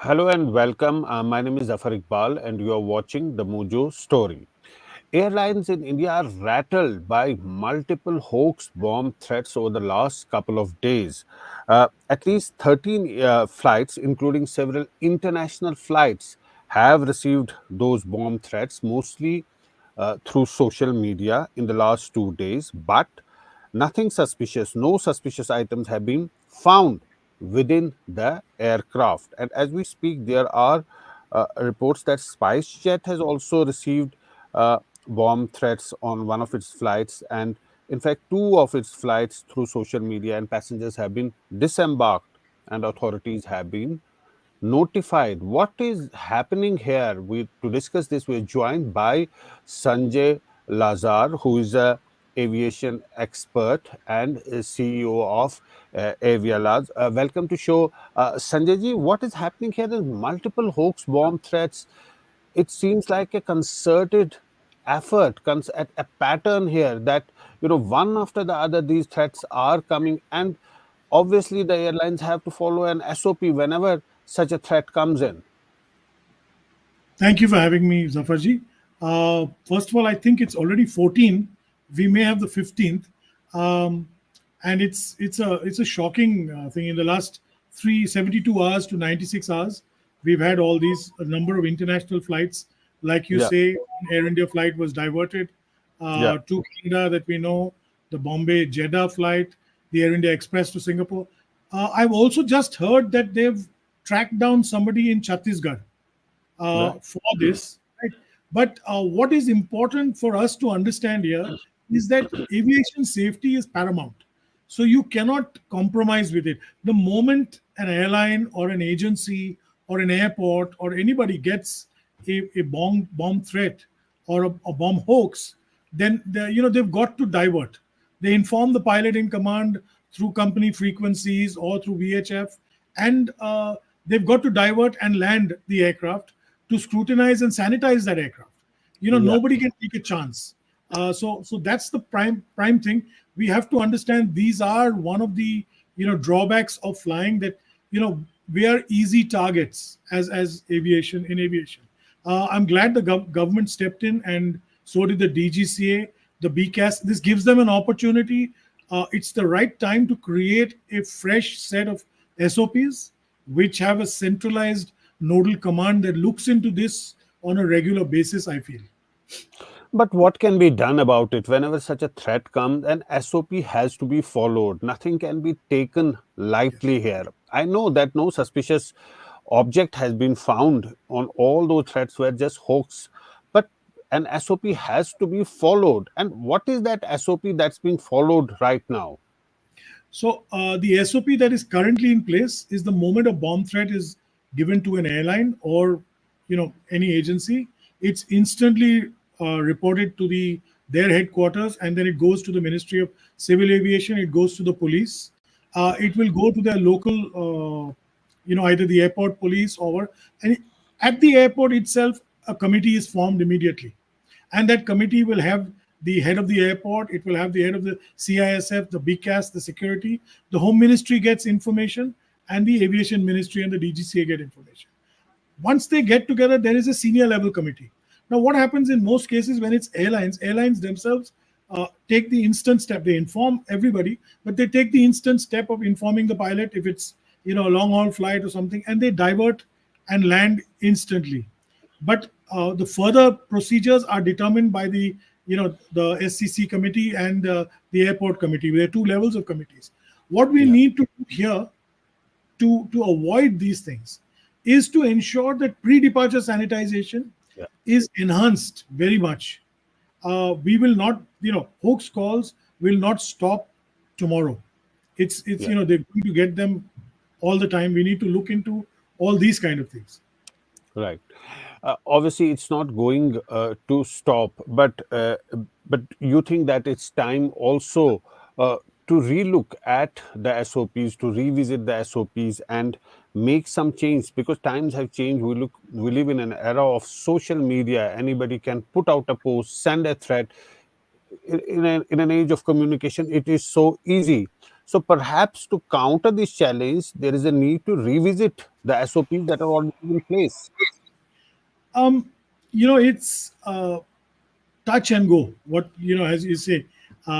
Hello and welcome. My name is Zafar Iqbal, and you are watching the Mojo Story. Airlines in India are rattled by multiple hoax bomb threats over the last couple of days. At least 13 flights, including several international flights, have received those bomb threats, mostly through social media in the last 2 days. But nothing suspicious, no suspicious items have been found within the aircraft. And as we speak, there are reports that SpiceJet has also received bomb threats on one of its flights, and in fact, two of its flights through social media, and passengers have been disembarked, and authorities have been notified. What is happening here? To discuss this, we're joined by Sanjay Lazar, who is a aviation expert and is CEO of Avialaz. Welcome to show, Sanjay ji. What is happening here? There's multiple hoax bomb threats. It seems like a concerted effort, a pattern here that one after the other these threats are coming, and obviously the airlines have to follow an SOP whenever such a threat comes in. Thank you for having me, Zafarji. First of all, I think it's already 14. We may have the 15th, um, and it's a shocking thing. In the last 372 hours to 96 hours, we've had all these a number of international flights. Like you Yeah, say, Air India flight was diverted yeah, to Canada that we know, the Bombay Jeddah flight, the Air India Express to Singapore. I've also just heard that they've tracked down somebody in Chhattisgarh right. for this. Right? But what is important for us to understand here is that aviation safety is paramount. So you cannot compromise with it. The moment an airline or an agency or an airport or anybody gets a bomb threat or a bomb hoax, then they've got to divert. They inform the pilot in command through company frequencies or through VHF, and they've got to divert and land the aircraft to scrutinize and sanitize that aircraft. Yeah. Nobody can take a chance. So that's the prime thing. We have to understand these are one of the drawbacks of flying, that we are easy targets as aviation in aviation. I'm glad the government stepped in, and so did the DGCA, the BCAS. This gives them an opportunity. It's the right time to create a fresh set of SOPs which have a centralized nodal command that looks into this on a regular basis, I feel. But what can be done about it? Whenever such a threat comes, an SOP has to be followed. Nothing can be taken Yes. lightly here. I know that no suspicious object has been found on all those threats were just hoax, but an SOP has to be followed. And what is that SOP that's being followed right now? So the SOP that is currently in place is the moment a bomb threat is given to an airline or any agency, it's instantly reported to their headquarters, and then it goes to the Ministry of Civil Aviation. It goes to the police. It will go to their local, either the airport police or and at the airport itself, a committee is formed immediately, and that committee will have the head of the airport, it will have the head of the CISF, the BCAS, the security, the Home Ministry gets information, and the Aviation Ministry and the DGCA get information. Once they get together, there is a senior level committee. Now, what happens in most cases when it's airlines themselves take the instant step. They inform everybody, but they take the instant step of informing the pilot if it's a long haul flight or something, and they divert and land instantly. But the further procedures are determined by the SCC committee and the airport committee. There are two levels of committees. What we Yeah, need to do here to avoid these things is to ensure that pre-departure sanitization yeah, is enhanced very much. We will not, hoax calls will not stop tomorrow. It's yeah. they're going to get them all the time. We need to look into all these kind of things. Right. Obviously, it's not going to stop, but you think that it's time also to relook at the SOPs, to revisit the SOPs, and make some change because times have changed. We live in an era of social media. Anybody can put out a post, send a threat. In an age of communication, it is so easy. So perhaps to counter this challenge, there is a need to revisit the SOPs that are already in place? Um, it's touch and go. What as you say,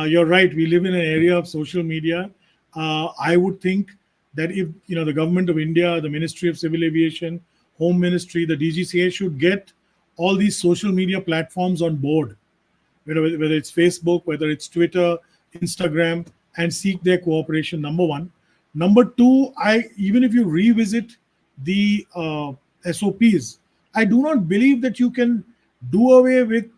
you're right. We live in an area of social media. I would think that if the government of India, the Ministry of Civil Aviation, Home Ministry, the DGCA should get all these social media platforms on board, whether it's Facebook, whether it's Twitter, Instagram, and seek their cooperation. Number one. Number two, I even if you revisit the SOPs, I do not believe that you can do away with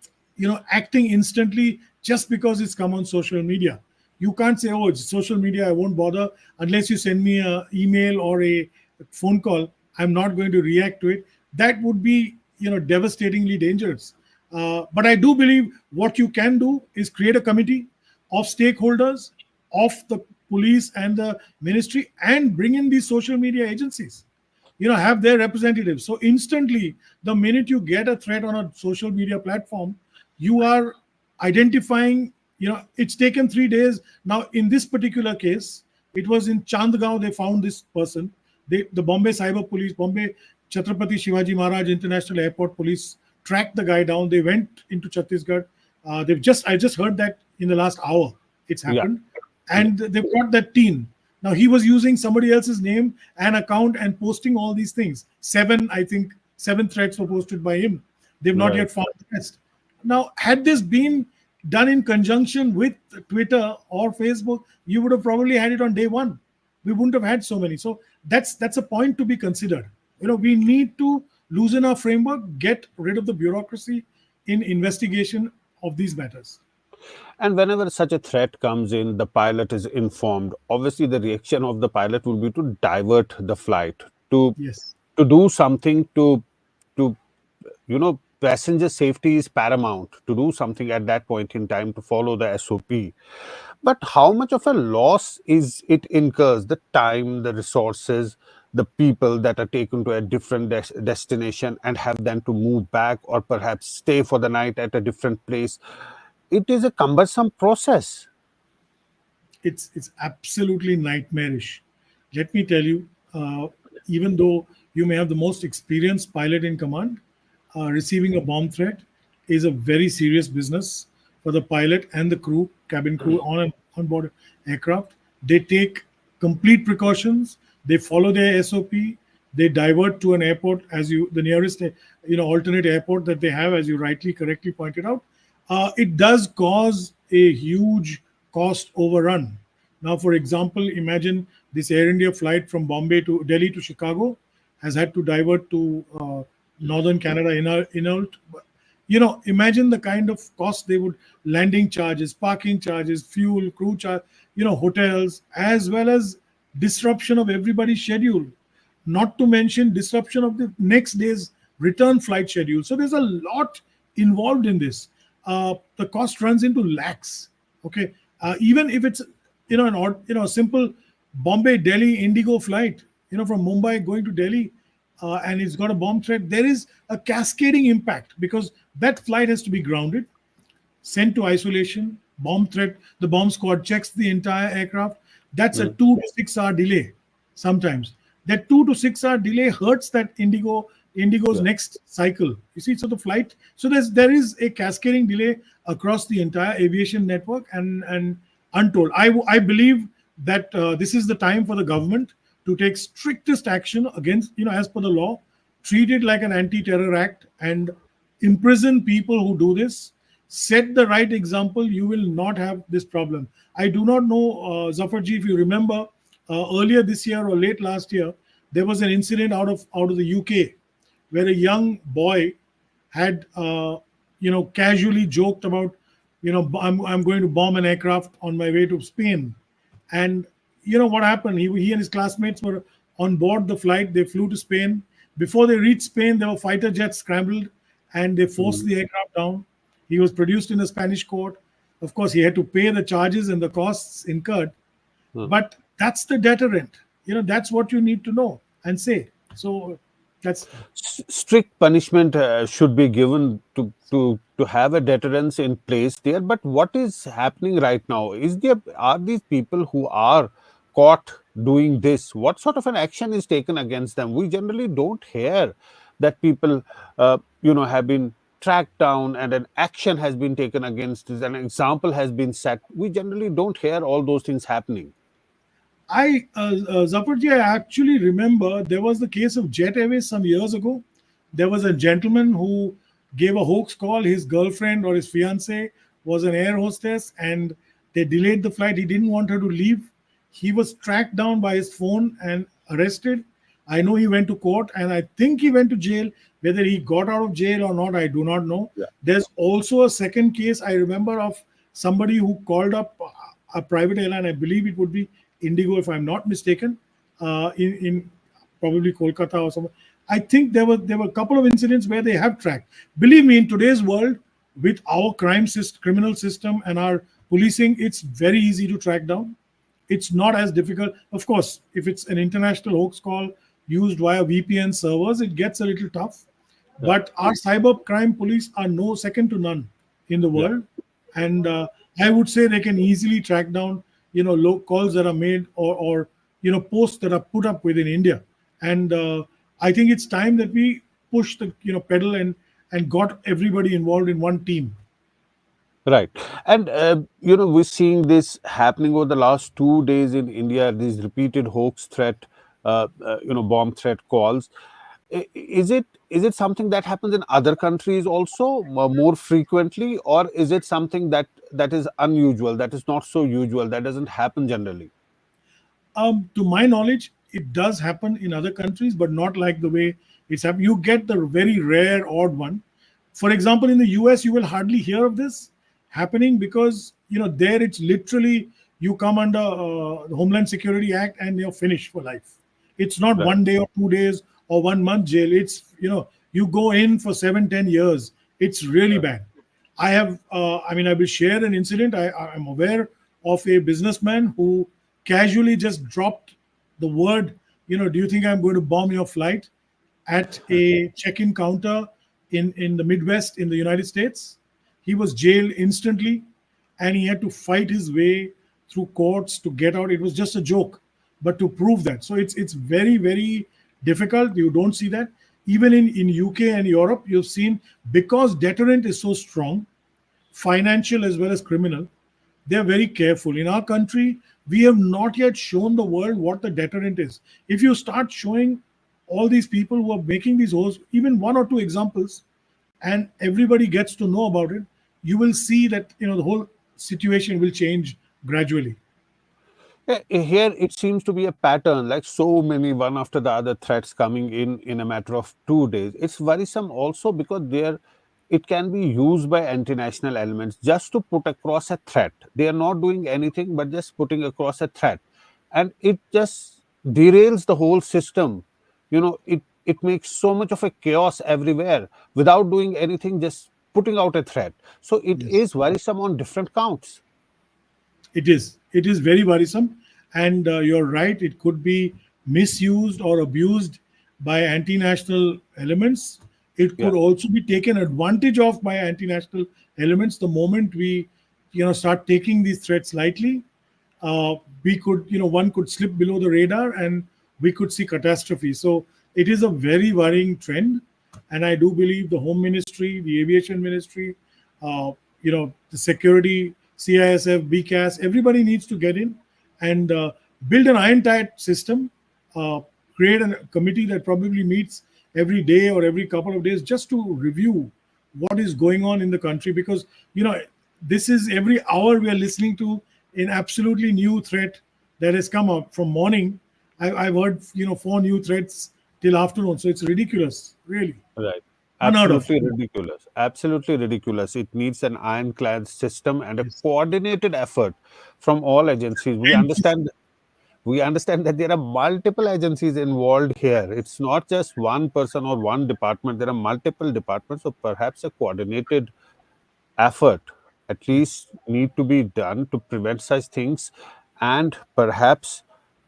acting instantly just because it's come on social media. You can't say, "Oh, it's social media. I won't bother unless you send me a email or a phone call. I'm not going to react to it." That would be devastatingly dangerous. But I do believe what you can do is create a committee of stakeholders, of the police and the ministry, and bring in these social media agencies. Have their representatives. So instantly, the minute you get a threat on a social media platform, you are identifying. It's taken 3 days now. In this particular case, it was in Chandgaon. They found this person. The Bombay Cyber Police, Bombay Chhatrapati Shivaji Maharaj International Airport Police tracked the guy down. They went into Chhattisgarh. I just heard that in the last hour it's Yeah, happened, yeah, and they've got that team. Now he was using somebody else's name and account and posting all these things. I think, seven threats were posted by him. They've not right. yet found the rest. Now, had this been done in conjunction with Twitter or Facebook, you would have probably had it on day one. We wouldn't have had so many. So that's a point to be considered. We need to loosen our framework, get rid of the bureaucracy in investigation of these matters. And whenever such a threat comes in, the pilot is informed. Obviously, the reaction of the pilot will be to divert the flight, to Yes. to do something to passenger safety is paramount, to do something at that point in time to follow the SOP. But how much of a loss is it incurs, the time, the resources, the people that are taken to a different destination and have then to move back or perhaps stay for the night at a different place? It is a cumbersome process. It's absolutely nightmarish. Let me tell you, even though you may have the most experienced pilot in command, receiving a bomb threat is a very serious business for the pilot and the crew, cabin crew on board aircraft. They take complete precautions. They follow their SOP. They divert to an airport, the nearest alternate airport that they have, as you rightly correctly pointed out. It does cause a huge cost overrun. Now, for example, imagine this Air India flight from Bombay to Delhi to Chicago has had to divert to northern Canada, Inuit. Imagine the kind of cost they would, landing charges, parking charges, fuel, crew charge, hotels, as well as disruption of everybody's schedule, not to mention disruption of the next day's return flight schedule. So there's a lot involved in this. The cost runs into lakhs. Okay, even if it's a simple Bombay Delhi Indigo flight, from Mumbai going to Delhi, and it's got a bomb threat, there is a cascading impact because that flight has to be grounded, sent to isolation, bomb threat. The bomb squad checks the entire aircraft. That's a Mm, 2 to 6 hour delay sometimes. That 2 to 6 hour delay hurts that Indigo's yeah. next cycle. You see, so the flight, so there is a cascading delay across the entire aviation network, and untold. I believe that this is the time for the government to take strictest action against, as per the law, treat it like an anti-terror act and imprison people who do this. Set the right example, you will not have this problem. I do not know, Zafarji, if you remember, earlier this year or late last year, there was an incident out of the UK where a young boy had casually joked about, I'm going to bomb an aircraft on my way to Spain. And what happened, he and his classmates were on board the flight. They flew to Spain. Before they reached Spain, there were fighter jets scrambled and they forced Mm, the aircraft down. He was produced in a Spanish court. Of course, he had to pay the charges and the costs incurred, mm. but that's the deterrent. That's what you need to know and say. So that's Strict punishment should be given to have a deterrence in place there. But what is happening right now is there are these people who are caught doing this, what sort of an action is taken against them? We generally don't hear that people, have been tracked down and an action has been taken against this, an example has been set. We generally don't hear all those things happening. Zafarji, I actually remember there was the case of Jet Airways some years ago. There was a gentleman who gave a hoax call. His girlfriend or his fiance was an air hostess, and they delayed the flight. He didn't want her to leave. He was tracked down by his phone and arrested. I know he went to court, and I think he went to jail. Whether he got out of jail or not, I do not know. Yeah. There's also a second case I remember of somebody who called up a private airline. I believe it would be Indigo, if I'm not mistaken, in probably Kolkata or somewhere. I think there were a couple of incidents where they have tracked. Believe me, in today's world, with our criminal system and our policing, it's very easy to track down. It's not as difficult. Of course, if it's an international hoax call used via VPN servers, it gets a little tough. Yeah. But our cyber crime police are no second to none in the Yeah. world, and I would say they can easily track down, low calls that are made, or posts that are put up within India. And I think it's time that we push the pedal and got everybody involved in one team. Right. And, we're seeing this happening over the last 2 days in India, these repeated hoax threat, bomb threat calls. Is it something that happens in other countries also more frequently, or is it something that is unusual, that is not so usual, that doesn't happen generally? To my knowledge, it does happen in other countries, but not like the way it's happened. You get the very rare odd one. For example, in the US, you will hardly hear of this happening because there it's literally you come under the Homeland Security Act and you're finished for life. It's not Right. 1 day or 2 days or 1 month jail. It's you go in for 7-10 years. It's really Right. bad. I will share an incident. I'm aware of a businessman who casually just dropped the word, do you think I'm going to bomb your flight at a check in counter in the Midwest in the United States? He was jailed instantly, and he had to fight his way through courts to get out. It was just a joke, but to prove that. So it's very, very difficult. You don't see that. Even in UK and Europe, you've seen, because deterrent is so strong, financial as well as criminal, they're very careful. In our country, we have not yet shown the world what the deterrent is. If you start showing all these people who are making these holes, even one or two examples, and everybody gets to know about it, you will see that the whole situation will change gradually. Yeah, here it seems to be a pattern, like so many one after the other threats coming in a matter of 2 days. It's worrisome also because it can be used by anti-national elements just to put across a threat. They are not doing anything but just putting across a threat, and it just derails the whole system. It makes so much of a chaos everywhere without doing anything, just putting out a threat. So it Yes. is worrisome on different counts. It is. It is very worrisome. And you're right, it could be misused or abused by anti national elements. It Yeah. could also be taken advantage of by anti national elements the moment we start taking these threats lightly. We could, one could slip below the radar and we could see catastrophe. So it is a very worrying trend. And I do believe the Home Ministry, the Aviation Ministry, the security, CISF, BCAS, everybody needs to get in and build an iron tight system, uh, create a committee that probably meets every day or every couple of days just to review what is going on in the country, because this is every hour we are listening to an absolutely new threat that has come up from morning. I've heard 4 new threats till afternoon, so it's ridiculous, really Right. unheard of. Absolutely ridiculous. Absolutely ridiculous. It needs an ironclad system and a Yes. coordinated effort from all agencies. We Thank you. understand that there are multiple agencies involved here. It's not just one person or one department. There are multiple departments. So perhaps a coordinated effort at Yes. least need to be done to prevent such things, and perhaps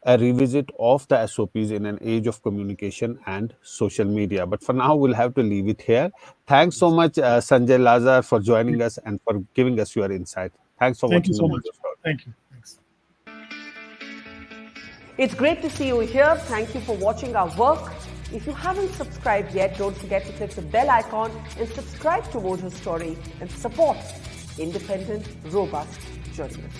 a revisit of the SOPs in an age of communication and social media. But for now, we'll have to leave it here. Thanks so Yes. much, Sanjay Lazar, for joining us and for giving us your insight. Thanks for Thank you watching the so Mojo much. Story. Thank you. Thanks. It's great to see you here. Thank you for watching our work. If you haven't subscribed yet, don't forget to click the bell icon and subscribe to Mojo Story and support independent, robust journalism.